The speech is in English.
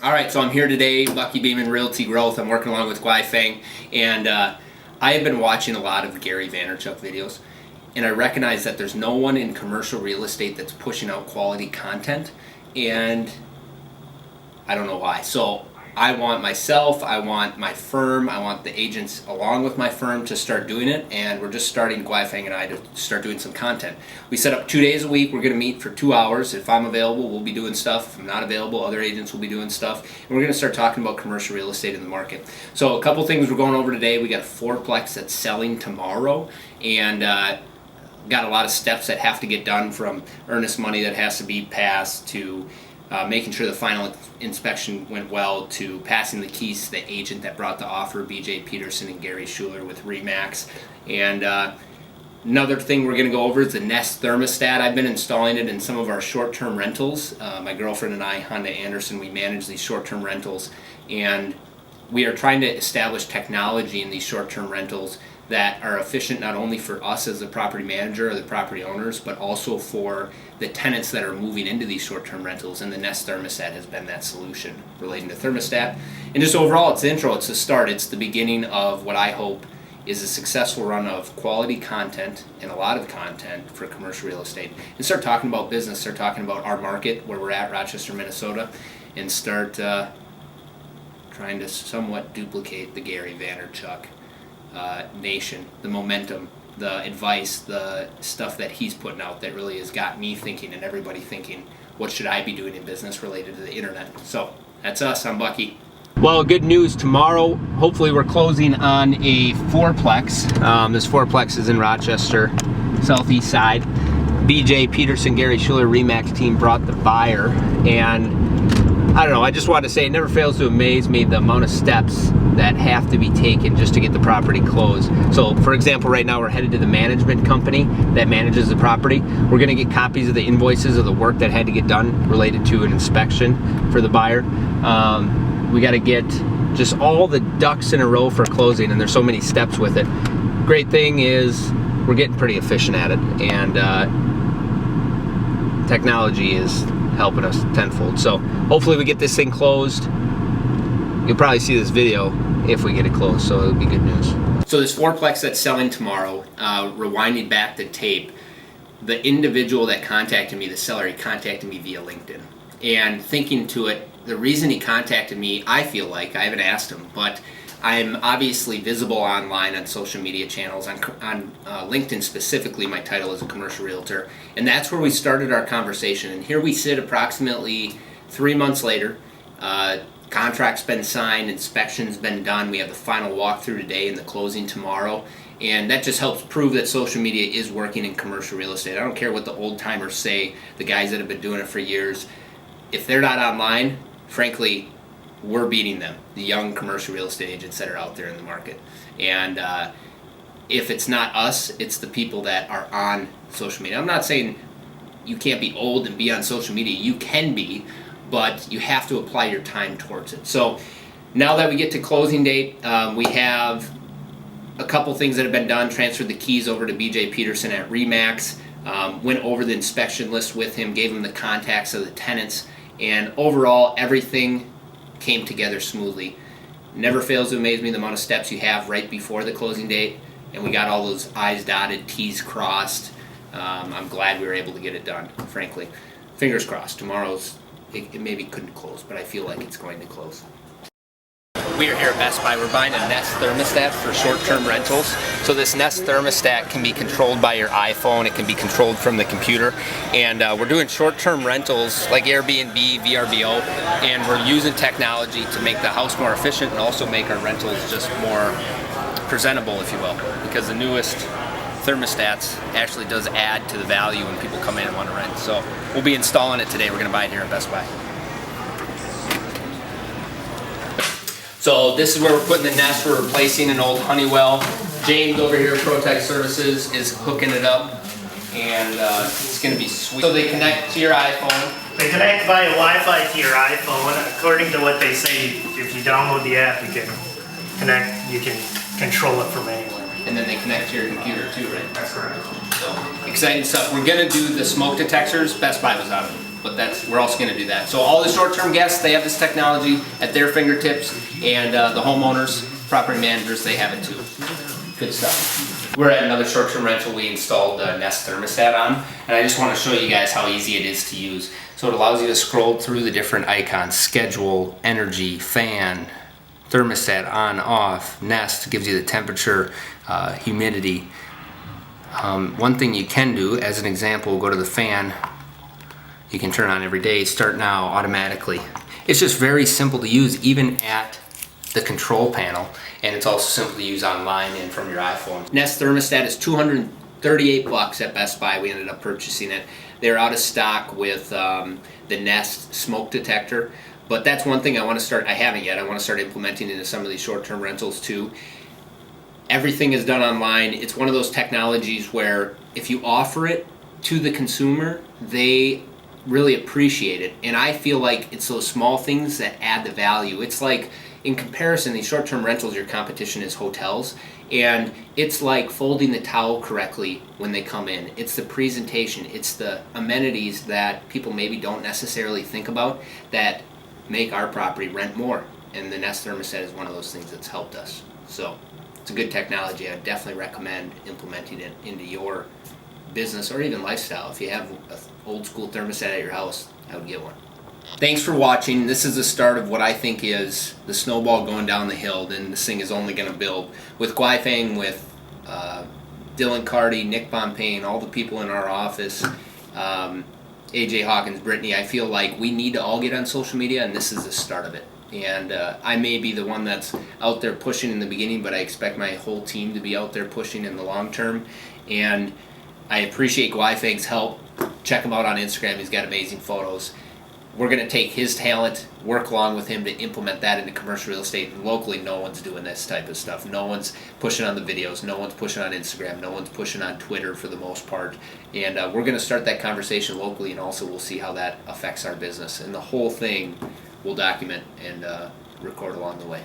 All right, so I'm here today, BuckyBeeman Realty Growth. I'm working along with Guifeng, and I have been watching a lot of Gary Vaynerchuk videos, and I recognize that there's no one in commercial real estate that's pushing out quality content, and I don't know why. So I want myself, I want my firm, I want the agents along with my firm to start doing it, and we're just starting, Guifeng and I, to start doing some content. We set up 2 days a week. We're going to meet for 2 hours. If I'm available, we'll be doing stuff. If I'm not available, other agents will be doing stuff, and we're going to start talking about commercial real estate in the market. So a couple things we're going over today. We got a fourplex that's selling tomorrow, and got a lot of steps that have to get done, from earnest money that has to be passed to making sure the final inspection went well, to passing the keys to the agent that brought the offer, BJ Peterson and Gary Schuler with Remax. And another thing we're going to go over is the Nest Thermostat. I've been installing it in some of our short-term rentals. My girlfriend and I, Honda Anderson, we manage these short-term rentals, and we are trying to establish technology in these short-term rentals that are efficient not only for us as the property manager or the property owners, but also for the tenants that are moving into these short-term rentals, and the Nest Thermostat has been that solution relating to thermostat. And just overall, it's the intro, it's the start, it's the beginning of what I hope is a successful run of quality content and a lot of content for commercial real estate, and start talking about business, start talking about our market, where we're at, Rochester, Minnesota, and start trying to somewhat duplicate the Gary Vaynerchuk nation, the momentum, the advice, the stuff that he's putting out that really has got me thinking and everybody thinking, what should I be doing in business related to the internet? So that's us. I'm Bucky. Well, good news. Tomorrow, hopefully, we're closing on a fourplex. This fourplex is in Rochester, southeast side. BJ Peterson, Gary Schuler, Remax team brought the buyer, and I don't know, I just wanted to say it never fails to amaze me the amount of steps that have to be taken just to get the property closed. So, for example, right now we're headed to the management company that manages the property. We're going to get copies of the invoices of the work that had to get done related to an inspection for the buyer. We got to get just all the ducks in a row for closing, and there's so many steps with it. Great thing is we're getting pretty efficient at it, and technology is helping us tenfold. So hopefully we get this thing closed. You'll probably see this video if we get it closed, so it'll be good news. So this fourplex that's selling tomorrow, rewinding back the tape, the individual that contacted me, the seller, he contacted me via LinkedIn. And thinking to it, the reason he contacted me, I feel like, I haven't asked him, but I'm obviously visible online on social media channels, on LinkedIn specifically. My title is a commercial realtor, and that's where we started our conversation. And here we sit approximately 3 months later. Contract's been signed, inspection's been done, we have the final walkthrough today and the closing tomorrow, and that just helps prove that social media is working in commercial real estate. I don't care what the old timers say, the guys that have been doing it for years. If they're not online, frankly, we're beating them, the young commercial real estate agents that are out there in the market. And if it's not us, it's the people that are on social media. I'm not saying you can't be old and be on social media. You can be, but you have to apply your time towards it. So now that we get to closing date, we have a couple things that have been done. Transferred the keys over to BJ Peterson at Remax, went over the inspection list with him, gave him the contacts of the tenants, and overall everything came together smoothly. Never fails to amaze me the amount of steps you have right before the closing date, and we got all those I's dotted, T's crossed. I'm glad we were able to get it done, frankly. Fingers crossed. Tomorrow's, it maybe couldn't close, but I feel like it's going to close. We are here at Best Buy. We're buying a Nest Thermostat for short-term rentals. So this Nest Thermostat can be controlled by your iPhone. It can be controlled from the computer. And we're doing short-term rentals like Airbnb, VRBO, and we're using technology to make the house more efficient and also make our rentals just more presentable, if you will, because the newest thermostats actually does add to the value when people come in and want to rent. So we'll be installing it today. We're going to buy it here at Best Buy. So this is where we're putting the Nest. We're replacing an old Honeywell. James over here at ProTech Services is hooking it up, and it's going to be sweet. So they connect to your iPhone. They connect via Wi-Fi to your iPhone. According to what they say, if you download the app, you can connect. You can control it from anywhere. And then they connect to your computer too, right? That's correct. So exciting stuff. We're going to do the smoke detectors. Best Buy was out of them. but we're also going to do that. So all the short-term guests, they have this technology at their fingertips, and the homeowners, property managers, they have it too. Good stuff. We're at another short-term rental we installed a Nest Thermostat on, and I just want to show you guys how easy it is to use. So it allows you to scroll through the different icons: schedule, energy, fan, thermostat, on, off, Nest gives you the temperature, humidity. One thing you can do, as an example, go to the fan. You can turn on every day, start now, automatically. It's just very simple to use, even at the control panel, and it's also simple to use online and from your iPhone. Nest Thermostat is $238 at Best Buy. We ended up purchasing it. They're out of stock with the Nest smoke detector, but that's one thing I want to start. I haven't yet. I want to start implementing into some of these short-term rentals too. Everything is done online. It's one of those technologies where if you offer it to the consumer, they really appreciate it. And I feel like it's those small things that add the value. It's like, in comparison, these short-term rentals, your competition is hotels, and it's like folding the towel correctly when they come in. It's the presentation, it's the amenities that people maybe don't necessarily think about that make our property rent more. And the Nest Thermostat is one of those things that's helped us. So it's a good technology. I definitely recommend implementing it into your business or even lifestyle. If you have an old school thermostat at your house, I would get one. Thanks for watching. This is the start of what I think is the snowball going down the hill, and this thing is only going to build. With Guifeng, with Dylan Carty, Nick Pompane, all the people in our office, AJ Hawkins, Brittany, I feel like we need to all get on social media, and this is the start of it. And I may be the one that's out there pushing in the beginning, but I expect my whole team to be out there pushing in the long term. And I appreciate Guifeng's help. Check him out on Instagram. He's got amazing photos. We're going to take his talent, work along with him to implement that into commercial real estate. And locally, no one's doing this type of stuff. No one's pushing on the videos. No one's pushing on Instagram. No one's pushing on Twitter for the most part. And we're going to start that conversation locally, and also we'll see how that affects our business. And the whole thing we'll document and record along the way.